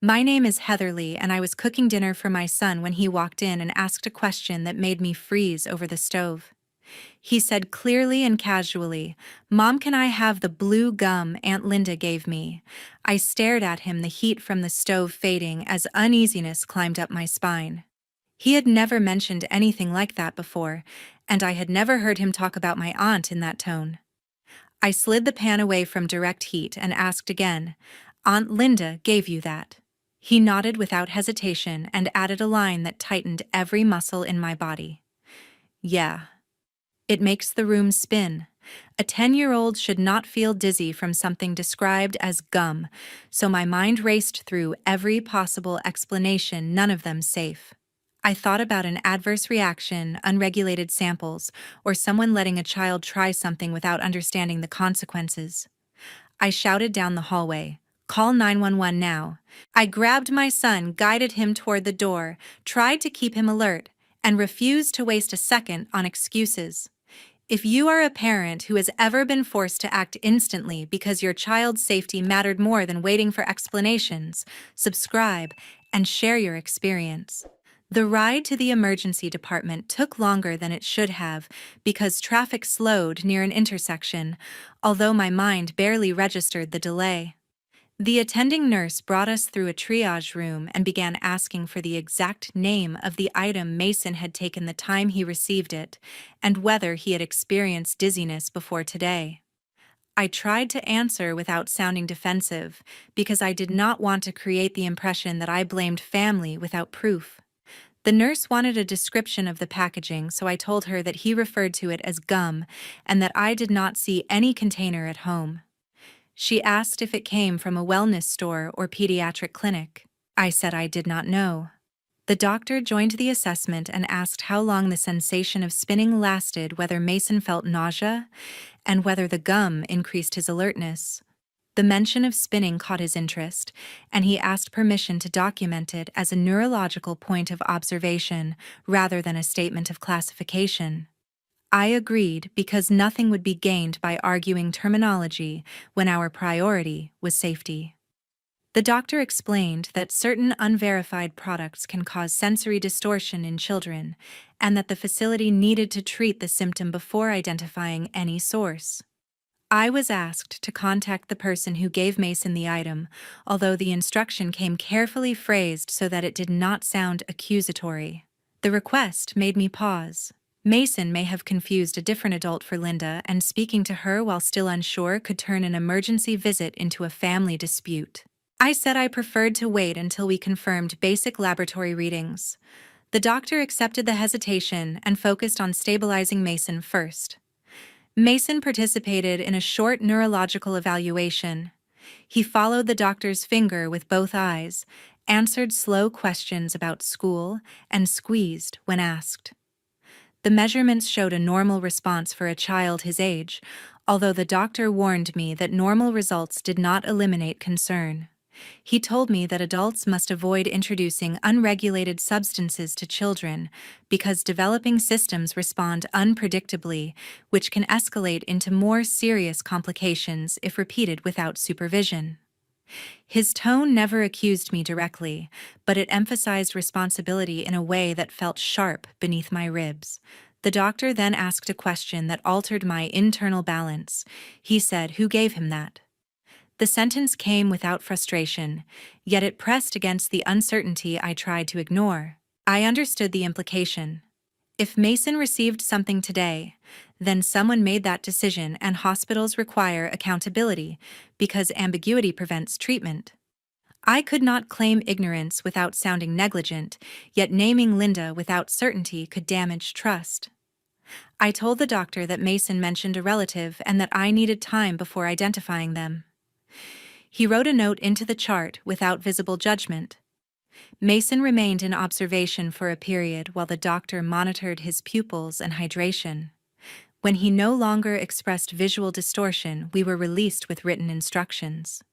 My name is Heatherly, and I was cooking dinner for my son when he walked in and asked a question that made me freeze over the stove. He said clearly and casually, "Mom, can I have the blue gum Aunt Linda gave me?" I stared at him, the heat from the stove fading as uneasiness climbed up my spine. He had never mentioned anything like that before, and I had never heard him talk about my aunt in that tone. I slid the pan away from direct heat and asked again, "Aunt Linda gave you that?" He nodded without hesitation and added a line that tightened every muscle in my body. "Yeah." It makes the room spin. A 10-year-old should not feel dizzy from something described as gum, so my mind raced through every possible explanation, none of them safe. I thought about an adverse reaction, unregulated samples, or someone letting a child try something without understanding the consequences. I shouted down the hallway, "Call 911 now." I grabbed my son, guided him toward the door, tried to keep him alert, and refused to waste a second on excuses. If you are a parent who has ever been forced to act instantly because your child's safety mattered more than waiting for explanations, subscribe and share your experience. The ride to the emergency department took longer than it should have because traffic slowed near an intersection, although my mind barely registered the delay. The attending nurse brought us through a triage room and began asking for the exact name of the item Mason had taken the time he received it, and whether he had experienced dizziness before today. I tried to answer without sounding defensive, because I did not want to create the impression that I blamed family without proof. The nurse wanted a description of the packaging, so I told her that he referred to it as gum and that I did not see any container at home. She asked if it came from a wellness store or pediatric clinic. I said I did not know. The doctor joined the assessment and asked how long the sensation of spinning lasted, whether Mason felt nausea, and whether the gum increased his alertness. The mention of spinning caught his interest, and he asked permission to document it as a neurological point of observation rather than a statement of classification. I agreed because nothing would be gained by arguing terminology when our priority was safety. The doctor explained that certain unverified products can cause sensory distortion in children, and that the facility needed to treat the symptom before identifying any source. I was asked to contact the person who gave Mason the item, although the instruction came carefully phrased so that it did not sound accusatory. The request made me pause. Mason may have confused a different adult for Linda, and speaking to her while still unsure could turn an emergency visit into a family dispute. I said I preferred to wait until we confirmed basic laboratory readings. The doctor accepted the hesitation and focused on stabilizing Mason first. Mason participated in a short neurological evaluation. He followed the doctor's finger with both eyes, answered slow questions about school, and squeezed when asked. The measurements showed a normal response for a child his age, although the doctor warned me that normal results did not eliminate concern. He told me that adults must avoid introducing unregulated substances to children because developing systems respond unpredictably, which can escalate into more serious complications if repeated without supervision. His tone never accused me directly, but it emphasized responsibility in a way that felt sharp beneath my ribs. The doctor then asked a question that altered my internal balance. He said, "Who gave him that?" The sentence came without frustration, yet it pressed against the uncertainty I tried to ignore. I understood the implication. If Mason received something today, then someone made that decision, and hospitals require accountability because ambiguity prevents treatment. I could not claim ignorance without sounding negligent, yet naming Linda without certainty could damage trust. I told the doctor that Mason mentioned a relative and that I needed time before identifying them. He wrote a note into the chart without visible judgment. Mason remained in observation for a period while the doctor monitored his pupils and hydration. When he no longer expressed visual distortion, we were released with written instructions.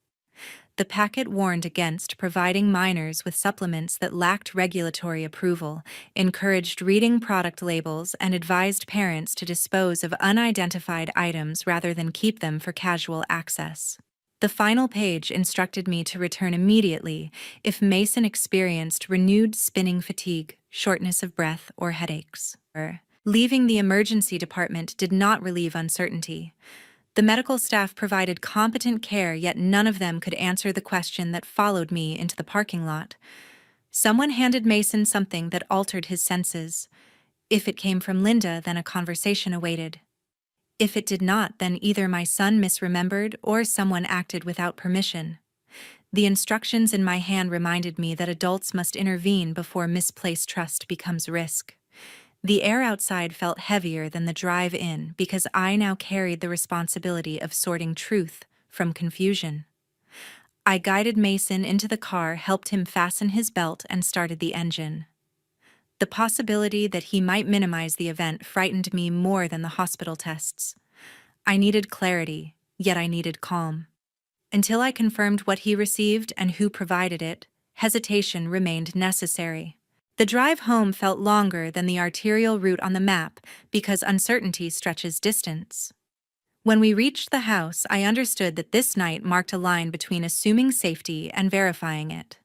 The packet warned against providing minors with supplements that lacked regulatory approval, encouraged reading product labels, and advised parents to dispose of unidentified items rather than keep them for casual access. The final page instructed me to return immediately if Mason experienced renewed spinning fatigue, shortness of breath, or headaches. Leaving the emergency department did not relieve uncertainty. The medical staff provided competent care, yet none of them could answer the question that followed me into the parking lot. Someone handed Mason something that altered his senses. If it came from Linda, then a conversation awaited. If it did not, then either my son misremembered or someone acted without permission. The instructions in my hand reminded me that adults must intervene before misplaced trust becomes risk. The air outside felt heavier than the drive in because I now carried the responsibility of sorting truth from confusion. I guided Mason into the car, helped him fasten his belt, and started the engine. The possibility that he might minimize the event frightened me more than the hospital tests. I needed clarity, yet I needed calm. Until I confirmed what he received and who provided it, hesitation remained necessary. The drive home felt longer than the arterial route on the map because uncertainty stretches distance. When we reached the house, I understood that this night marked a line between assuming safety and verifying it.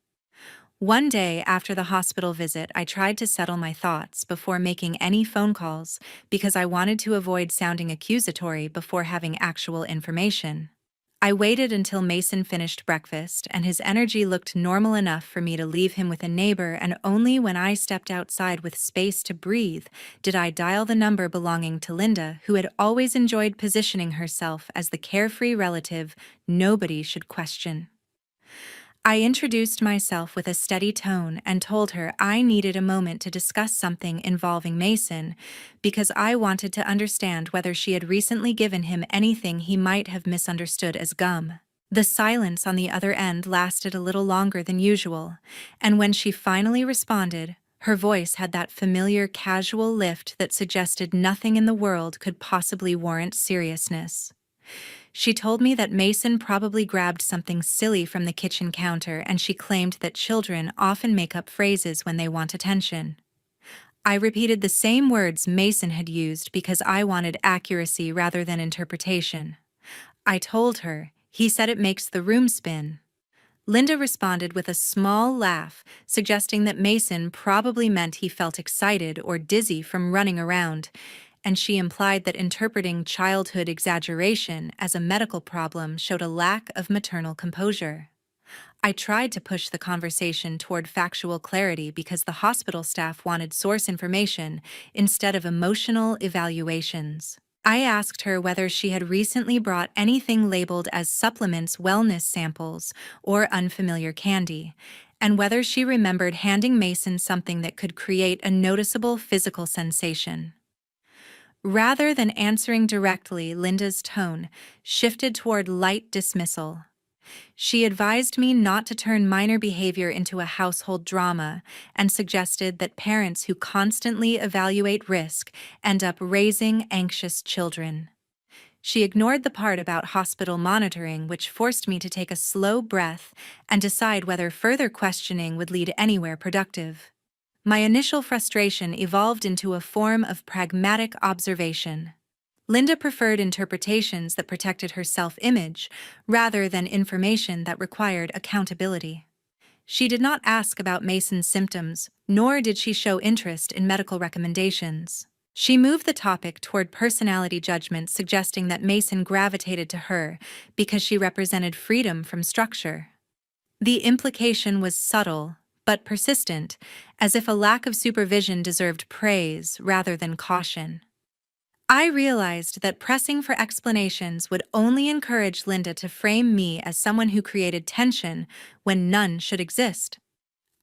One day after the hospital visit, I tried to settle my thoughts before making any phone calls because I wanted to avoid sounding accusatory before having actual information. I waited until Mason finished breakfast and his energy looked normal enough for me to leave him with a neighbor, and only when I stepped outside with space to breathe did I dial the number belonging to Linda, who had always enjoyed positioning herself as the carefree relative nobody should question. I introduced myself with a steady tone and told her I needed a moment to discuss something involving Mason because I wanted to understand whether she had recently given him anything he might have misunderstood as gum. The silence on the other end lasted a little longer than usual, and when she finally responded, her voice had that familiar casual lift that suggested nothing in the world could possibly warrant seriousness. She told me that Mason probably grabbed something silly from the kitchen counter, and she claimed that children often make up phrases when they want attention. I repeated the same words Mason had used because I wanted accuracy rather than interpretation. I told her, "He said it makes the room spin." Linda responded with a small laugh, suggesting that Mason probably meant he felt excited or dizzy from running around, and she implied that interpreting childhood exaggeration as a medical problem showed a lack of maternal composure. I tried to push the conversation toward factual clarity because the hospital staff wanted source information instead of emotional evaluations. I asked her whether she had recently brought anything labeled as supplements, wellness samples, or unfamiliar candy, and whether she remembered handing Mason something that could create a noticeable physical sensation. Rather than answering directly, Linda's tone shifted toward light dismissal. She advised me not to turn minor behavior into a household drama and suggested that parents who constantly evaluate risk end up raising anxious children. She ignored the part about hospital monitoring, which forced me to take a slow breath and decide whether further questioning would lead anywhere productive. My initial frustration evolved into a form of pragmatic observation. Linda preferred interpretations that protected her self-image rather than information that required accountability. She did not ask about Mason's symptoms, nor did she show interest in medical recommendations. She moved the topic toward personality judgment, suggesting that Mason gravitated to her because she represented freedom from structure. The implication was subtle, but persistent, as if a lack of supervision deserved praise rather than caution. I realized that pressing for explanations would only encourage Linda to frame me as someone who created tension when none should exist.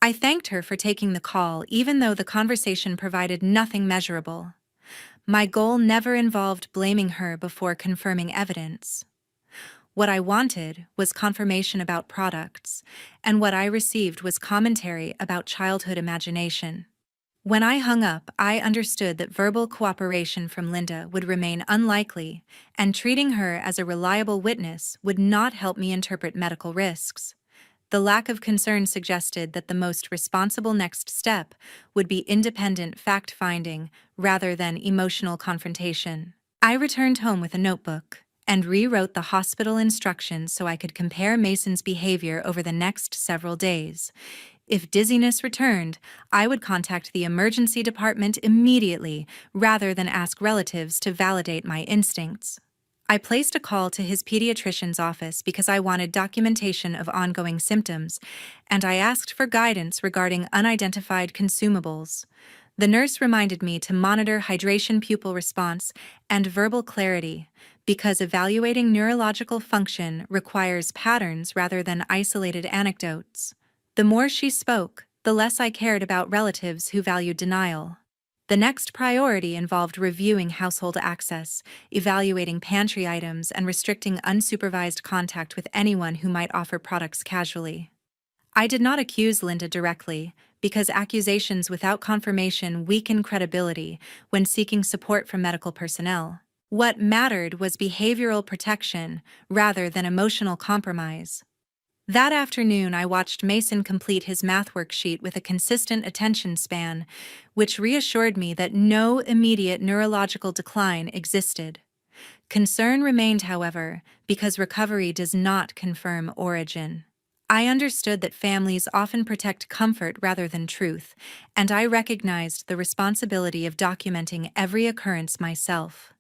I thanked her for taking the call, even though the conversation provided nothing measurable. My goal never involved blaming her before confirming evidence. What I wanted was confirmation about products, and what I received was commentary about childhood imagination. When I hung up, I understood that verbal cooperation from Linda would remain unlikely, and treating her as a reliable witness would not help me interpret medical risks. The lack of concern suggested that the most responsible next step would be independent fact-finding rather than emotional confrontation. I returned home with a notebook. and rewrote the hospital instructions so I could compare Mason's behavior over the next several days. If dizziness returned, I would contact the emergency department immediately rather than ask relatives to validate my instincts. I placed a call to his pediatrician's office because I wanted documentation of ongoing symptoms, and I asked for guidance regarding unidentified consumables. The nurse reminded me to monitor hydration pupil response and verbal clarity, because evaluating neurological function requires patterns rather than isolated anecdotes. The more she spoke, the less I cared about relatives who valued denial. The next priority involved reviewing household access, evaluating pantry items, and restricting unsupervised contact with anyone who might offer products casually. I did not accuse Linda directly, because accusations without confirmation weaken credibility when seeking support from medical personnel. What mattered was behavioral protection rather than emotional compromise. That afternoon, I watched Mason complete his math worksheet with a consistent attention span, which reassured me that no immediate neurological decline existed. Concern remained, however, because recovery does not confirm origin. I understood that families often protect comfort rather than truth, and I recognized the responsibility of documenting every occurrence myself.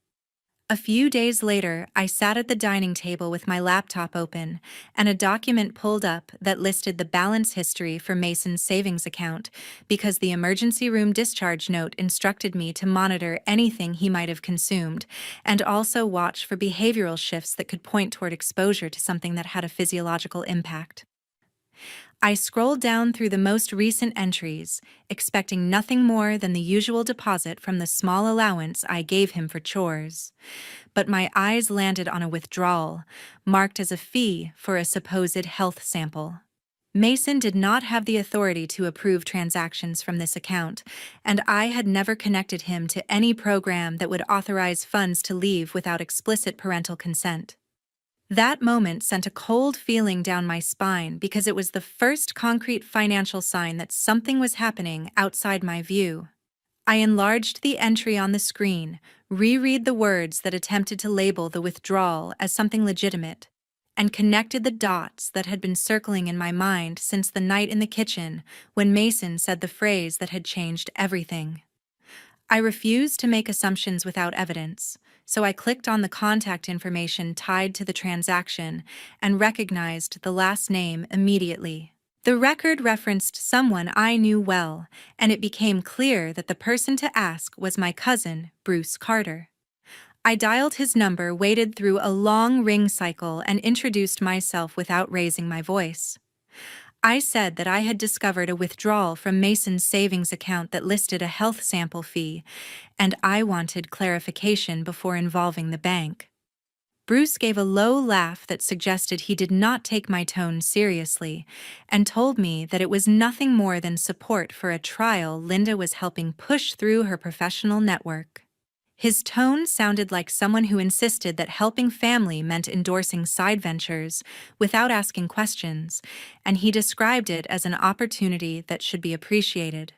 A few days later, I sat at the dining table with my laptop open and a document pulled up that listed the balance history for Mason's savings account because the emergency room discharge note instructed me to monitor anything he might have consumed and also watch for behavioral shifts that could point toward exposure to something that had a physiological impact. I scrolled down through the most recent entries, expecting nothing more than the usual deposit from the small allowance I gave him for chores. But my eyes landed on a withdrawal, marked as a fee for a supposed health sample. Mason did not have the authority to approve transactions from this account, and I had never connected him to any program that would authorize funds to leave without explicit parental consent. That moment sent a cold feeling down my spine because it was the first concrete financial sign that something was happening outside my view. I enlarged the entry on the screen, reread the words that attempted to label the withdrawal as something legitimate, and connected the dots that had been circling in my mind since the night in the kitchen when Mason said the phrase that had changed everything. I refused to make assumptions without evidence, so I clicked on the contact information tied to the transaction and recognized the last name immediately. The record referenced someone I knew well, and it became clear that the person to ask was my cousin, Bruce Carter. I dialed his number, waited through a long ring cycle, and introduced myself without raising my voice. I said that I had discovered a withdrawal from Mason's savings account that listed a health sample fee, and I wanted clarification before involving the bank. Bruce gave a low laugh that suggested he did not take my tone seriously, and told me that it was nothing more than support for a trial Linda was helping push through her professional network. His tone sounded like someone who insisted that helping family meant endorsing side ventures without asking questions, and he described it as an opportunity that should be appreciated.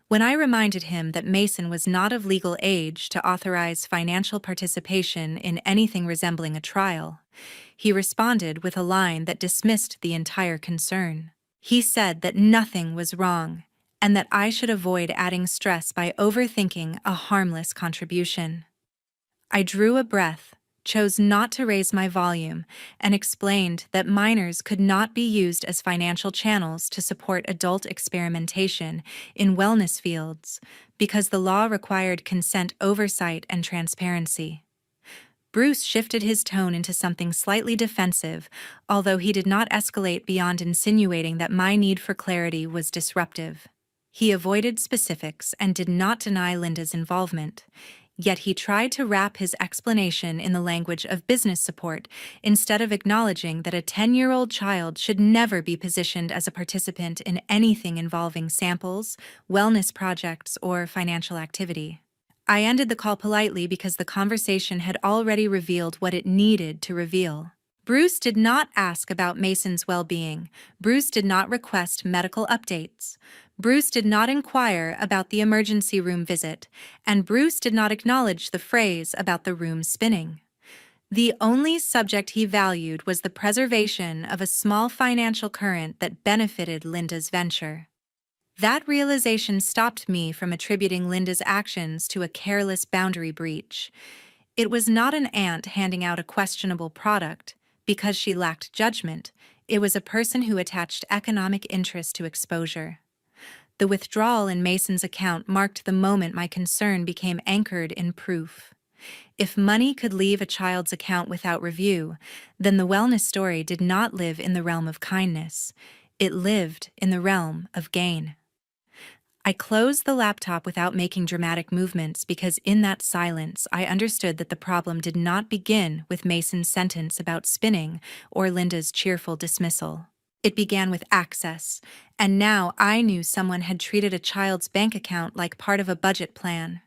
When I reminded him that Mason was not of legal age to authorize financial participation in anything resembling a trial, he responded with a line that dismissed the entire concern. He said that nothing was wrong, and that I should avoid adding stress by overthinking a harmless contribution. I drew a breath, chose not to raise my volume, and explained that minors could not be used as financial channels to support adult experimentation in wellness fields because the law required consent oversight and transparency. Bruce shifted his tone into something slightly defensive, although he did not escalate beyond insinuating that my need for clarity was disruptive. He avoided specifics and did not deny Linda's involvement, yet he tried to wrap his explanation in the language of business support instead of acknowledging that a 10-year-old child should never be positioned as a participant in anything involving samples, wellness projects, or financial activity. I ended the call politely because the conversation had already revealed what it needed to reveal. Bruce did not ask about Mason's well-being. Bruce did not request medical updates. Bruce did not inquire about the emergency room visit, and Bruce did not acknowledge the phrase about the room spinning. The only subject he valued was the preservation of a small financial current that benefited Linda's venture. That realization stopped me from attributing Linda's actions to a careless boundary breach. It was not an aunt handing out a questionable product because she lacked judgment. It was a person who attached economic interest to exposure. The withdrawal in Mason's account marked the moment my concern became anchored in proof. If money could leave a child's account without review, then the wellness story did not live in the realm of kindness. It lived in the realm of gain. I closed the laptop without making dramatic movements because in that silence I understood that the problem did not begin with Mason's sentence about spinning or Linda's cheerful dismissal. It began with access, and now I knew someone had treated a child's bank account like part of a budget plan.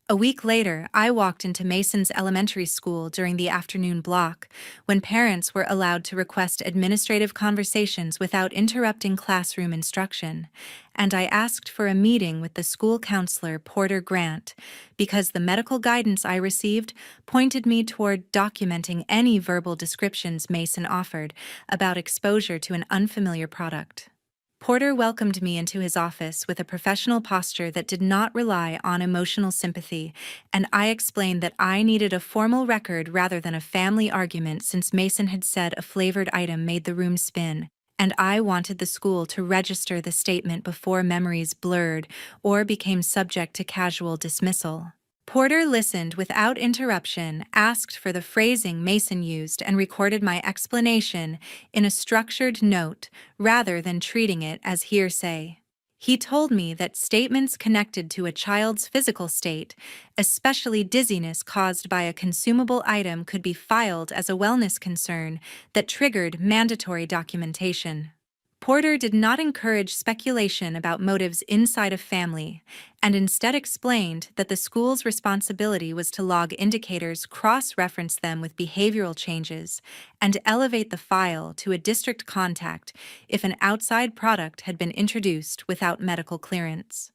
A week later, I walked into Mason's elementary school during the afternoon block, when parents were allowed to request administrative conversations without interrupting classroom instruction, and I asked for a meeting with the school counselor, Porter Grant, because the medical guidance I received pointed me toward documenting any verbal descriptions Mason offered about exposure to an unfamiliar product. Porter welcomed me into his office with a professional posture that did not rely on emotional sympathy, and I explained that I needed a formal record rather than a family argument since Mason had said a flavored item made the room spin, and I wanted the school to register the statement before memories blurred or became subject to casual dismissal. Porter listened without interruption, asked for the phrasing Mason used, and recorded my explanation in a structured note rather than treating it as hearsay. He told me that statements connected to a child's physical state, especially dizziness caused by a consumable item, could be filed as a wellness concern that triggered mandatory documentation. Porter did not encourage speculation about motives inside a family, and instead explained that the school's responsibility was to log indicators, cross-reference them with behavioral changes, and elevate the file to a district contact if an outside product had been introduced without medical clearance.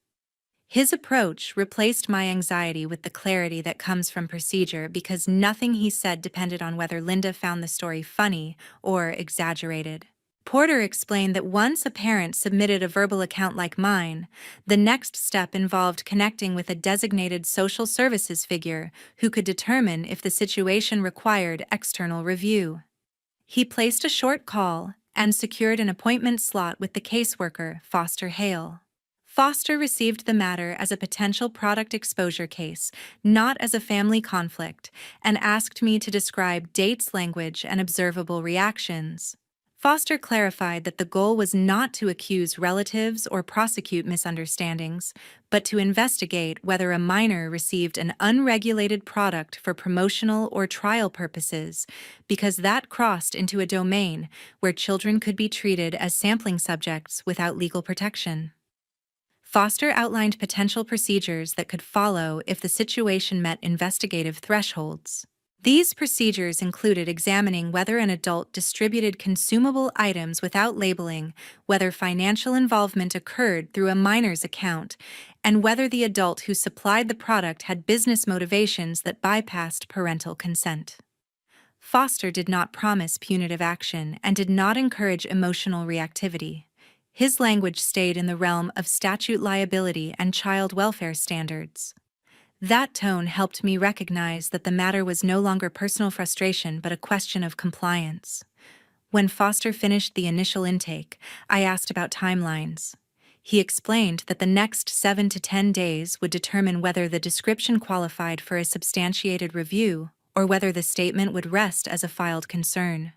His approach replaced my anxiety with the clarity that comes from procedure because nothing he said depended on whether Linda found the story funny or exaggerated. Porter explained that once a parent submitted a verbal account like mine, the next step involved connecting with a designated social services figure who could determine if the situation required external review. He placed a short call and secured an appointment slot with the caseworker, Foster Hale. Foster received the matter as a potential product exposure case, not as a family conflict, and asked me to describe dates, language, and observable reactions. Foster clarified that the goal was not to accuse relatives or prosecute misunderstandings, but to investigate whether a minor received an unregulated product for promotional or trial purposes, because that crossed into a domain where children could be treated as sampling subjects without legal protection. Foster outlined potential procedures that could follow if the situation met investigative thresholds. These procedures included examining whether an adult distributed consumable items without labeling, whether financial involvement occurred through a minor's account, and whether the adult who supplied the product had business motivations that bypassed parental consent. Foster did not promise punitive action and did not encourage emotional reactivity. His language stayed in the realm of statute liability and child welfare standards. That tone helped me recognize that the matter was no longer personal frustration but a question of compliance. When Foster finished the initial intake, I asked about timelines. He explained that the next 7 to 10 days would determine whether the description qualified for a substantiated review or whether the statement would rest as a filed concern.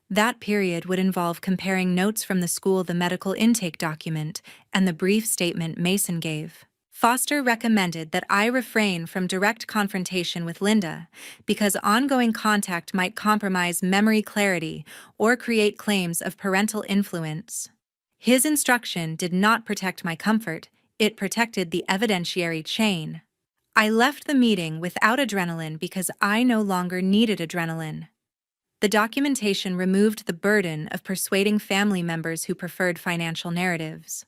That period would involve comparing notes from the school, the medical intake document, and the brief statement Mason gave. Foster recommended that I refrain from direct confrontation with Linda because ongoing contact might compromise memory clarity or create claims of parental influence. His instruction did not protect my comfort, it protected the evidentiary chain. I left the meeting without adrenaline because I no longer needed adrenaline. The documentation removed the burden of persuading family members who preferred financial narratives.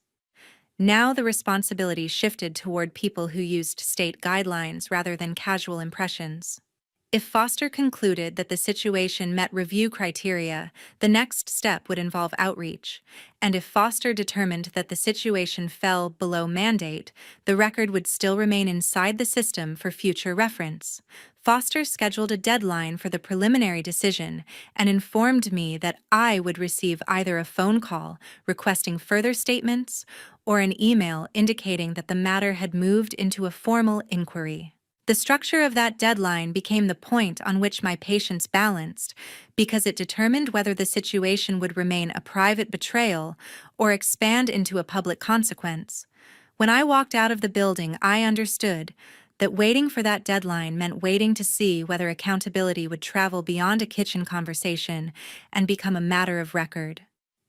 Now the responsibility shifted toward people who used state guidelines rather than casual impressions. If Foster concluded that the situation met review criteria, the next step would involve outreach, and if Foster determined that the situation fell below mandate, the record would still remain inside the system for future reference. Foster scheduled a deadline for the preliminary decision and informed me that I would receive either a phone call requesting further statements or an email indicating that the matter had moved into a formal inquiry. The structure of that deadline became the point on which my patience balanced, because it determined whether the situation would remain a private betrayal or expand into a public consequence. When I walked out of the building, I understood that waiting for that deadline meant waiting to see whether accountability would travel beyond a kitchen conversation and become a matter of record.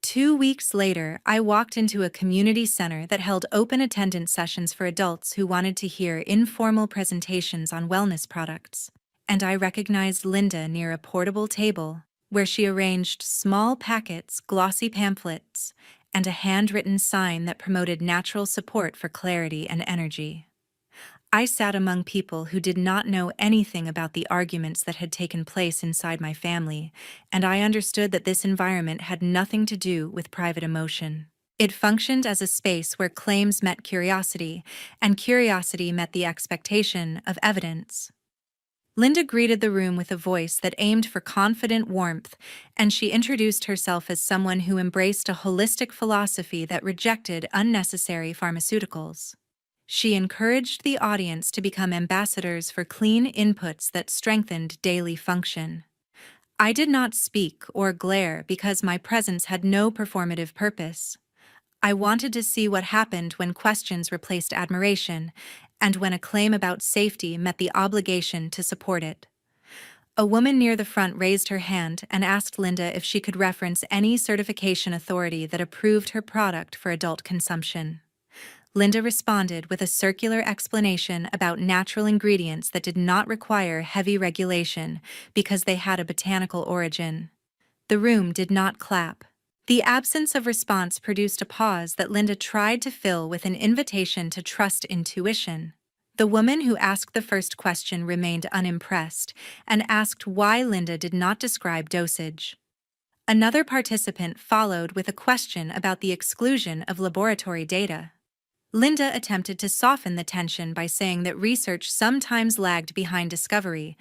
2 weeks later, I walked into a community center that held open attendance sessions for adults who wanted to hear informal presentations on wellness products, and I recognized Linda near a portable table where she arranged small packets, glossy pamphlets, and a handwritten sign that promoted natural support for clarity and energy. I sat among people who did not know anything about the arguments that had taken place inside my family, and I understood that this environment had nothing to do with private emotion. It functioned as a space where claims met curiosity, and curiosity met the expectation of evidence. Linda greeted the room with a voice that aimed for confident warmth, and she introduced herself as someone who embraced a holistic philosophy that rejected unnecessary pharmaceuticals. She encouraged the audience to become ambassadors for clean inputs that strengthened daily function. I did not speak or glare because my presence had no performative purpose. I wanted to see what happened when questions replaced admiration, and when a claim about safety met the obligation to support it. A woman near the front raised her hand and asked Linda if she could reference any certification authority that approved her product for adult consumption. Linda responded with a circular explanation about natural ingredients that did not require heavy regulation because they had a botanical origin. The room did not clap. The absence of response produced a pause that Linda tried to fill with an invitation to trust intuition. The woman who asked the first question remained unimpressed and asked why Linda did not describe dosage. Another participant followed with a question about the exclusion of laboratory data. Linda attempted to soften the tension by saying that research sometimes lagged behind discovery,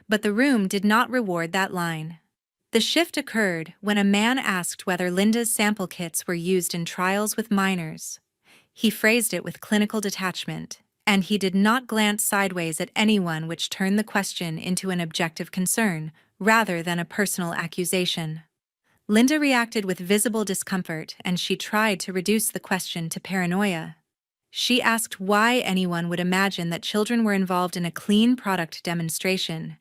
but the room did not reward that line. The shift occurred when a man asked whether Linda's sample kits were used in trials with minors. He phrased it with clinical detachment, and he did not glance sideways at anyone, which turned the question into an objective concern, rather than a personal accusation. Linda reacted with visible discomfort, and she tried to reduce the question to paranoia. She asked why anyone would imagine that children were involved in a clean product demonstration,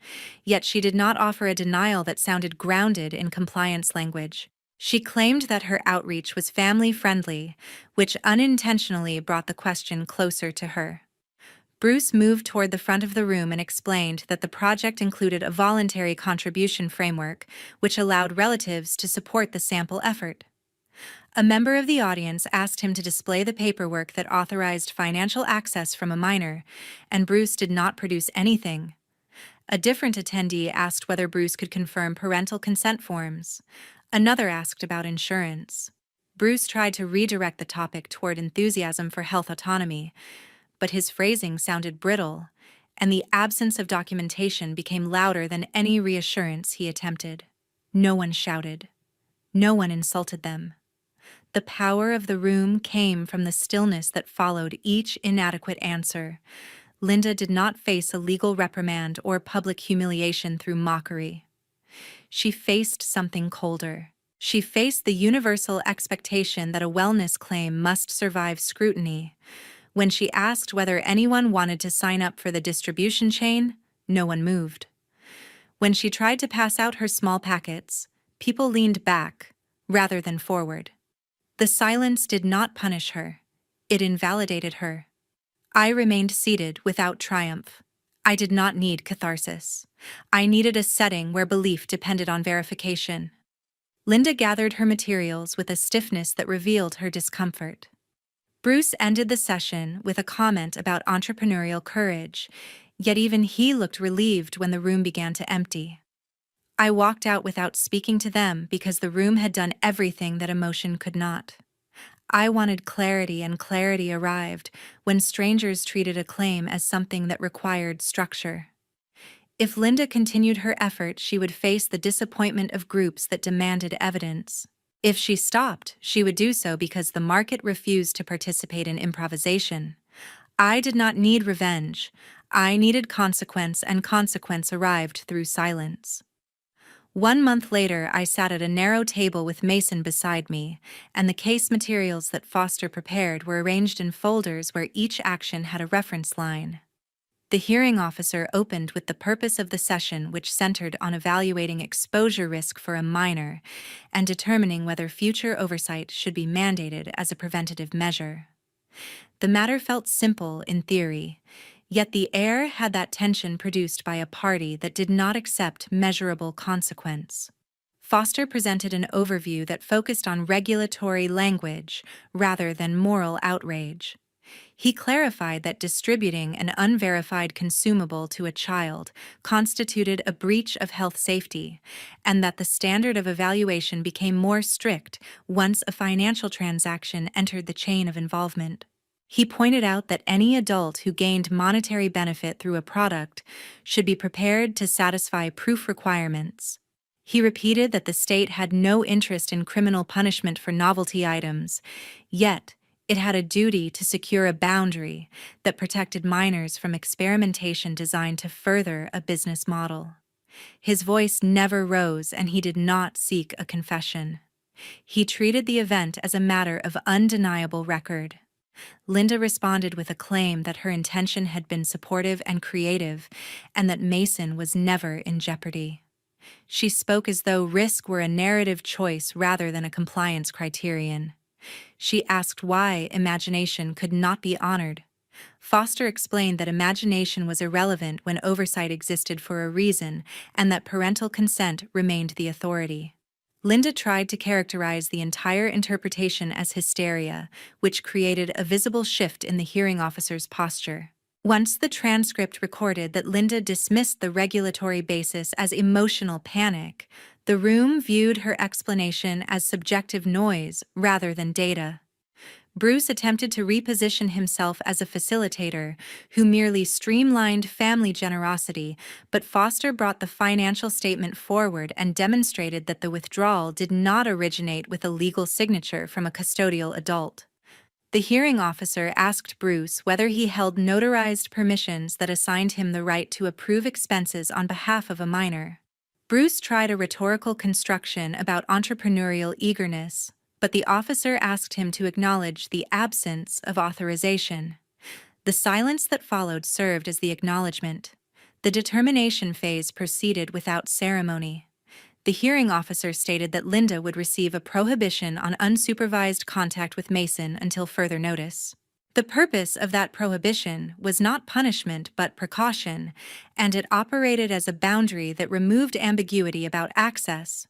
yet she did not offer a denial that sounded grounded in compliance language. She claimed that her outreach was family-friendly, which unintentionally brought the question closer to her. Bruce moved toward the front of the room and explained that the project included a voluntary contribution framework, which allowed relatives to support the sample effort. A member of the audience asked him to display the paperwork that authorized financial access from a minor, and Bruce did not produce anything. A different attendee asked whether Bruce could confirm parental consent forms. Another asked about insurance. Bruce tried to redirect the topic toward enthusiasm for health autonomy, but his phrasing sounded brittle, and the absence of documentation became louder than any reassurance he attempted. No one shouted. No one insulted them. The power of the room came from the stillness that followed each inadequate answer. Linda did not face a legal reprimand or public humiliation through mockery. She faced something colder. She faced the universal expectation that a wellness claim must survive scrutiny. When she asked whether anyone wanted to sign up for the distribution chain, no one moved. When she tried to pass out her small packets, people leaned back rather than forward. The silence did not punish her. It invalidated her. I remained seated without triumph. I did not need catharsis. I needed a setting where belief depended on verification. Linda gathered her materials with a stiffness that revealed her discomfort. Bruce ended the session with a comment about entrepreneurial courage, Yet even he looked relieved when the room began to empty. I walked out without speaking to them because the room had done everything that emotion could not. I wanted clarity, and clarity arrived when strangers treated a claim as something that required structure. If Linda continued her effort, she would face the disappointment of groups that demanded evidence. If she stopped, she would do so because the market refused to participate in improvisation. I did not need revenge. I needed consequence, and consequence arrived through silence. 1 month later, I sat at a narrow table with Mason beside me, and the case materials that Foster prepared were arranged in folders where each action had a reference line. The hearing officer opened with the purpose of the session, which centered on evaluating exposure risk for a minor and determining whether future oversight should be mandated as a preventative measure. The matter felt simple in theory, yet the air had that tension produced by a party that did not accept measurable consequence. Foster presented an overview that focused on regulatory language rather than moral outrage. He clarified that distributing an unverified consumable to a child constituted a breach of health safety, and that the standard of evaluation became more strict once a financial transaction entered the chain of involvement. He pointed out that any adult who gained monetary benefit through a product should be prepared to satisfy proof requirements. He repeated that the state had no interest in criminal punishment for novelty items, yet it had a duty to secure a boundary that protected minors from experimentation designed to further a business model. His voice never rose, and he did not seek a confession. He treated the event as a matter of undeniable record. Linda responded with a claim that her intention had been supportive and creative, and that Mason was never in jeopardy. She spoke as though risk were a narrative choice rather than a compliance criterion. She asked why imagination could not be honored. Foster explained that imagination was irrelevant when oversight existed for a reason, and that parental consent remained the authority. Linda tried to characterize the entire interpretation as hysteria, which created a visible shift in the hearing officer's posture. Once the transcript recorded that Linda dismissed the regulatory basis as emotional panic, the room viewed her explanation as subjective noise rather than data. Bruce attempted to reposition himself as a facilitator who merely streamlined family generosity, but Foster brought the financial statement forward and demonstrated that the withdrawal did not originate with a legal signature from a custodial adult. The hearing officer asked Bruce whether he held notarized permissions that assigned him the right to approve expenses on behalf of a minor. Bruce tried a rhetorical construction about entrepreneurial eagerness, but the officer asked him to acknowledge the absence of authorization. The silence that followed served as the acknowledgement. The determination phase proceeded without ceremony. The hearing officer stated that Linda would receive a prohibition on unsupervised contact with Mason until further notice. The purpose of that prohibition was not punishment but precaution, and it operated as a boundary that removed ambiguity about access.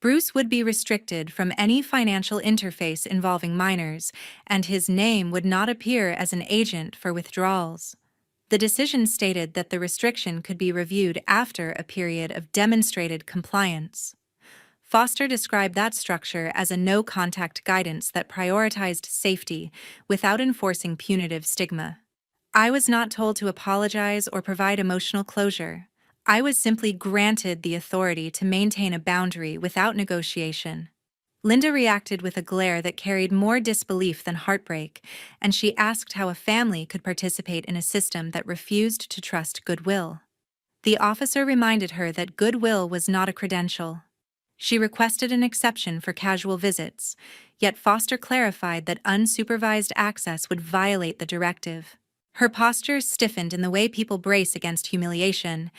Bruce would be restricted from any financial interface involving minors, and his name would not appear as an agent for withdrawals. The decision stated that the restriction could be reviewed after a period of demonstrated compliance. Foster described that structure as a no-contact guidance that prioritized safety without enforcing punitive stigma. I was not told to apologize or provide emotional closure. I was simply granted the authority to maintain a boundary without negotiation. Linda reacted with a glare that carried more disbelief than heartbreak, and she asked how a family could participate in a system that refused to trust goodwill. The officer reminded her that goodwill was not a credential. She requested an exception for casual visits, yet Foster clarified that unsupervised access would violate the directive. Her posture stiffened in the way people brace against humiliation,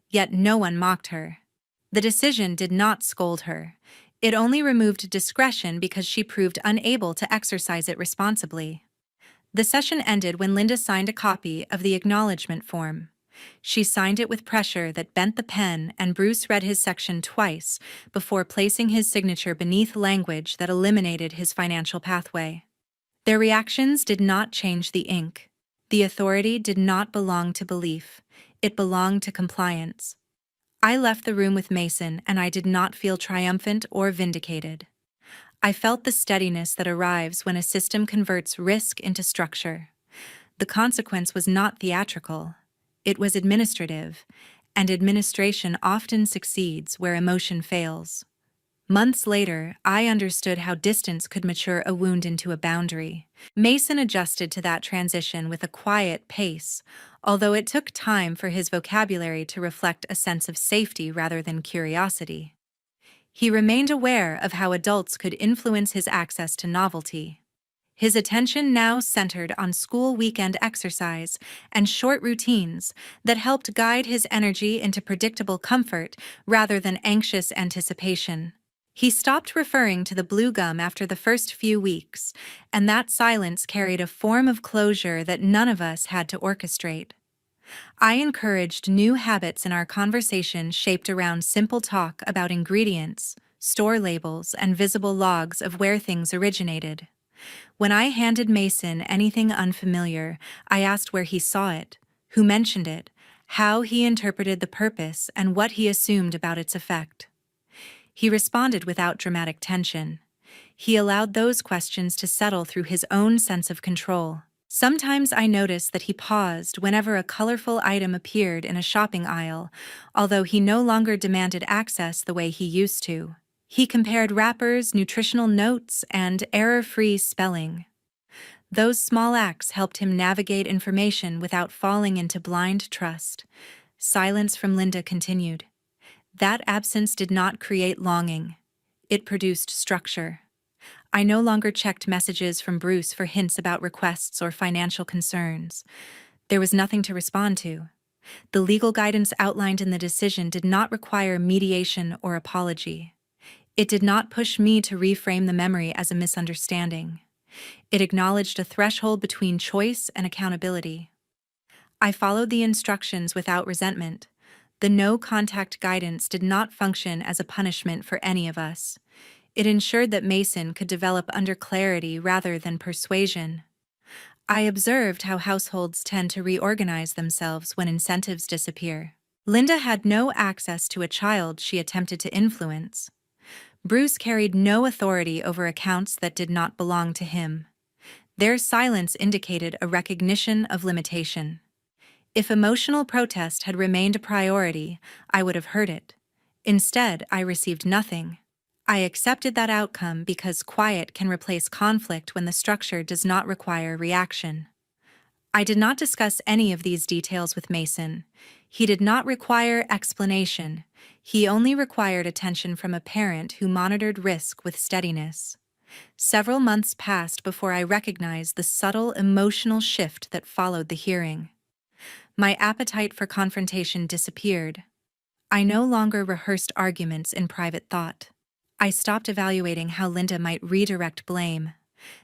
yet no one mocked her. The decision did not scold her. It only removed discretion because she proved unable to exercise it responsibly. The session ended when Linda signed a copy of the acknowledgement form. She signed it with pressure that bent the pen, and Bruce read his section twice before placing his signature beneath language that eliminated his financial pathway. Their reactions did not change the ink. The authority did not belong to belief. It belonged to compliance. I left the room with Mason, and I did not feel triumphant or vindicated. I felt the steadiness that arrives when a system converts risk into structure. The consequence was not theatrical, it was administrative, and administration often succeeds where emotion fails. Months later, I understood how distance could mature a wound into a boundary. Mason adjusted to that transition with a quiet pace, although it took time for his vocabulary to reflect a sense of safety rather than curiosity. He remained aware of how adults could influence his access to novelty. His attention now centered on school weekend exercise and short routines that helped guide his energy into predictable comfort rather than anxious anticipation. He stopped referring to the blue gum after the first few weeks, and that silence carried a form of closure that none of us had to orchestrate. I encouraged new habits in our conversation shaped around simple talk about ingredients, store labels, and visible logs of where things originated. When I handed Mason anything unfamiliar, I asked where he saw it, who mentioned it, how he interpreted the purpose, and what he assumed about its effect. He responded without dramatic tension. He allowed those questions to settle through his own sense of control. Sometimes I noticed that he paused whenever a colorful item appeared in a shopping aisle, although he no longer demanded access the way he used to. He compared wrappers, nutritional notes, and error-free spelling. Those small acts helped him navigate information without falling into blind trust. Silence from Linda continued. That absence did not create longing. It produced structure. I no longer checked messages from Bruce for hints about requests or financial concerns. There was nothing to respond to. The legal guidance outlined in the decision did not require mediation or apology. It did not push me to reframe the memory as a misunderstanding. It acknowledged a threshold between choice and accountability. I followed the instructions without resentment. The no-contact guidance did not function as a punishment for any of us. It ensured that Mason could develop under clarity rather than persuasion. I observed how households tend to reorganize themselves when incentives disappear. Linda had no access to a child she attempted to influence. Bruce carried no authority over accounts that did not belong to him. Their silence indicated a recognition of limitation. If emotional protest had remained a priority, I would have heard it. Instead, I received nothing. I accepted that outcome because quiet can replace conflict when the structure does not require reaction. I did not discuss any of these details with Mason. He did not require explanation. He only required attention from a parent who monitored risk with steadiness. Several months passed before I recognized the subtle emotional shift that followed the hearing. My appetite for confrontation disappeared. I no longer rehearsed arguments in private thought. I stopped evaluating how Linda might redirect blame.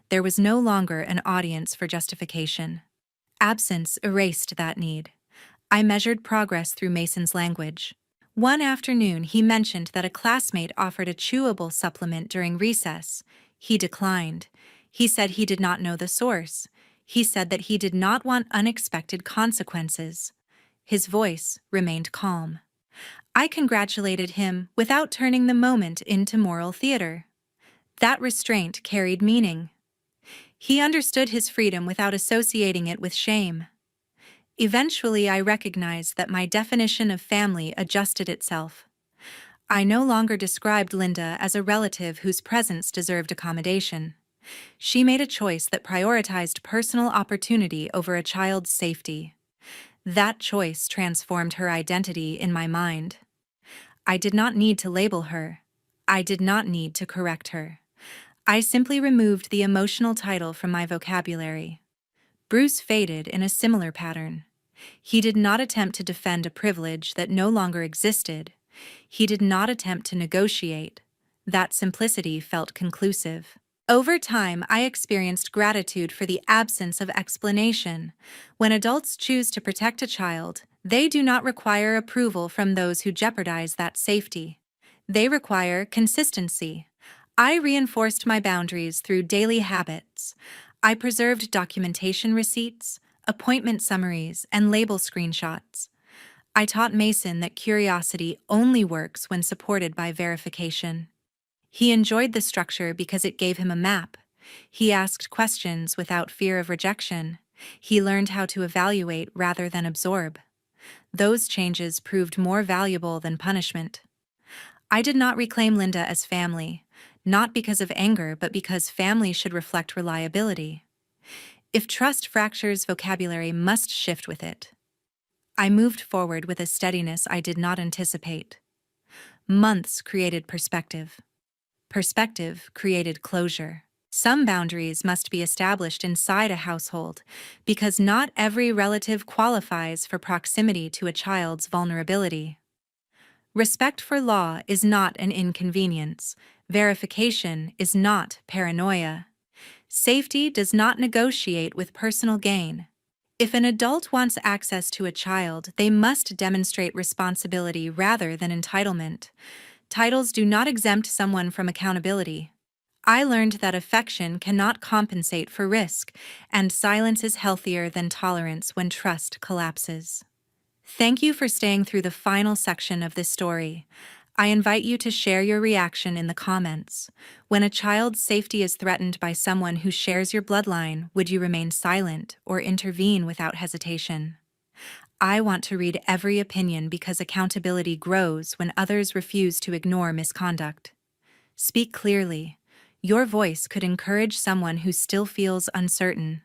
There was no longer an audience for justification. Absence erased that need. I measured progress through Mason's language. One afternoon, he mentioned that a classmate offered a chewable supplement during recess. He declined. He said he did not know the source. He said that he did not want unexpected consequences. His voice remained calm. I congratulated him without turning the moment into moral theater. That restraint carried meaning. He understood his freedom without associating it with shame. Eventually, I recognized that my definition of family adjusted itself. I no longer described Linda as a relative whose presence deserved accommodation. She made a choice that prioritized personal opportunity over a child's safety. That choice transformed her identity in my mind. I did not need to label her. I did not need to correct her. I simply removed the emotional title from my vocabulary. Bruce faded in a similar pattern. He did not attempt to defend a privilege that no longer existed. He did not attempt to negotiate. That simplicity felt conclusive. Over time, I experienced gratitude for the absence of explanation. When adults choose to protect a child, they do not require approval from those who jeopardize that safety. They require consistency. I reinforced my boundaries through daily habits. I preserved documentation receipts, appointment summaries, and label screenshots. I taught Mason that curiosity only works when supported by verification. He enjoyed the structure because it gave him a map. He asked questions without fear of rejection. He learned how to evaluate rather than absorb. Those changes proved more valuable than punishment. I did not reclaim Linda as family, not because of anger, but because family should reflect reliability. If trust fractures, vocabulary must shift with it. I moved forward with a steadiness I did not anticipate. Months created perspective. Perspective created closure. Some boundaries must be established inside a household because not every relative qualifies for proximity to a child's vulnerability. Respect for law is not an inconvenience. Verification is not paranoia. Safety does not negotiate with personal gain. If an adult wants access to a child, they must demonstrate responsibility rather than entitlement. Titles do not exempt someone from accountability. I learned that affection cannot compensate for risk, and silence is healthier than tolerance when trust collapses. Thank you for staying through the final section of this story. I invite you to share your reaction in the comments. When a child's safety is threatened by someone who shares your bloodline, would you remain silent or intervene without hesitation? I want to read every opinion because accountability grows when others refuse to ignore misconduct. Speak clearly. Your voice could encourage someone who still feels uncertain.